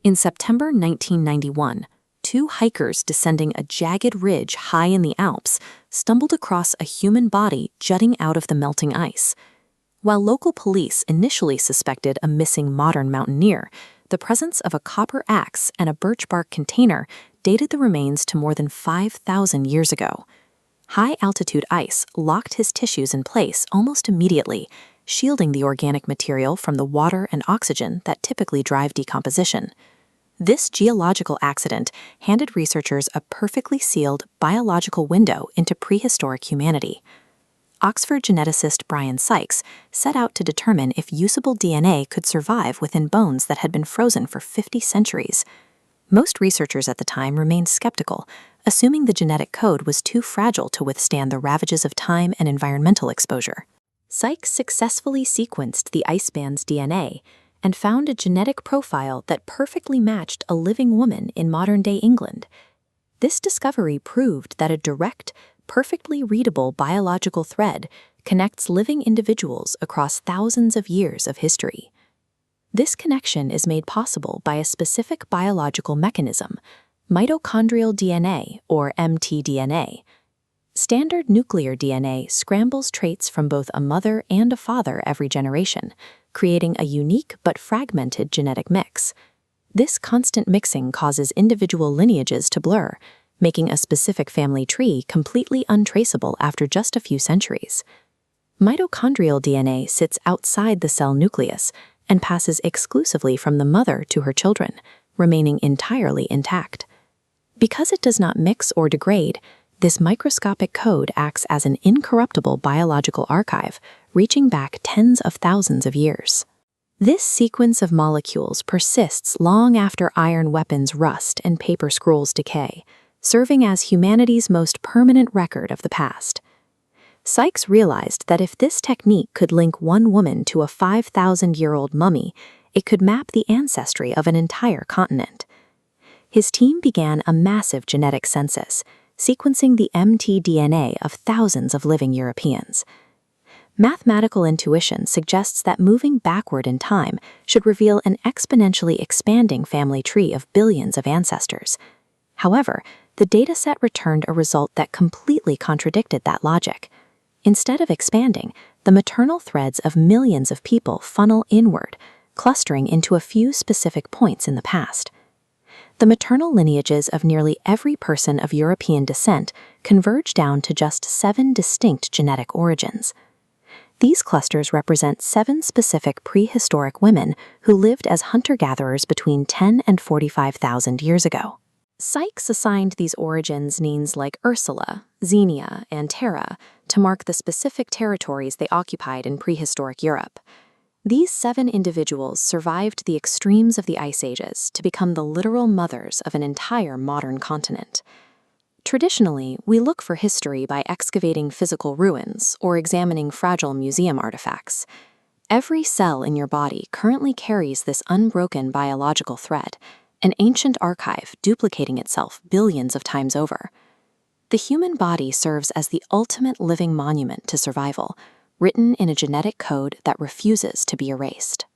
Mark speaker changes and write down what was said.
Speaker 1: In September 1991, two hikers descending a jagged ridge high in the Alps stumbled across a human body jutting out of the melting ice. While local police initially suspected a missing modern mountaineer, the presence of a copper axe and a birch bark container dated the remains to more than 5,000 years ago. High-altitude ice locked his tissues in place almost immediately, shielding the organic material from the water and oxygen that typically drive decomposition. This geological accident handed researchers a perfectly sealed biological window into prehistoric humanity. Oxford geneticist Brian Sykes set out to determine if usable DNA could survive within bones that had been frozen for 50 centuries. Most researchers at the time remained skeptical, assuming the genetic code was too fragile to withstand the ravages of time and environmental exposure. Sykes successfully sequenced the ice band's DNA and found a genetic profile that perfectly matched a living woman in modern-day England. This discovery proved that a direct, perfectly readable biological thread connects living individuals across thousands of years of history. This connection is made possible by a specific biological mechanism, mitochondrial DNA, or mtDNA. Standard nuclear DNA scrambles traits from both a mother and a father every generation, creating a unique but fragmented genetic mix. This constant mixing causes individual lineages to blur, making a specific family tree completely untraceable after just a few centuries. Mitochondrial DNA sits outside the cell nucleus and passes exclusively from the mother to her children, remaining entirely intact. Because it does not mix or degrade, this microscopic code acts as an incorruptible biological archive, reaching back tens of thousands of years. This sequence of molecules persists long after iron weapons rust and paper scrolls decay, serving as humanity's most permanent record of the past. Sykes realized that if this technique could link one woman to a 5,000-year-old mummy, it could map the ancestry of an entire continent. His team began a massive genetic census, sequencing the mtDNA of thousands of living Europeans. Mathematical intuition suggests that moving backward in time should reveal an exponentially expanding family tree of billions of ancestors. However, the dataset returned a result that completely contradicted that logic. Instead of expanding, the maternal threads of millions of people funnel inward, clustering into a few specific points in the past. The maternal lineages of nearly every person of European descent converge down to just 7 distinct genetic origins. These clusters represent 7 specific prehistoric women who lived as hunter-gatherers between 10 and 45,000 years ago. Sykes assigned these origins names like Ursula, Xenia, and Terra to mark the specific territories they occupied in prehistoric Europe. These 7 individuals survived the extremes of the Ice Ages to become the literal mothers of an entire modern continent. Traditionally, we look for history by excavating physical ruins or examining fragile museum artifacts. Every cell in your body currently carries this unbroken biological thread, an ancient archive duplicating itself billions of times over. The human body serves as the ultimate living monument to survival, written in a genetic code that refuses to be erased.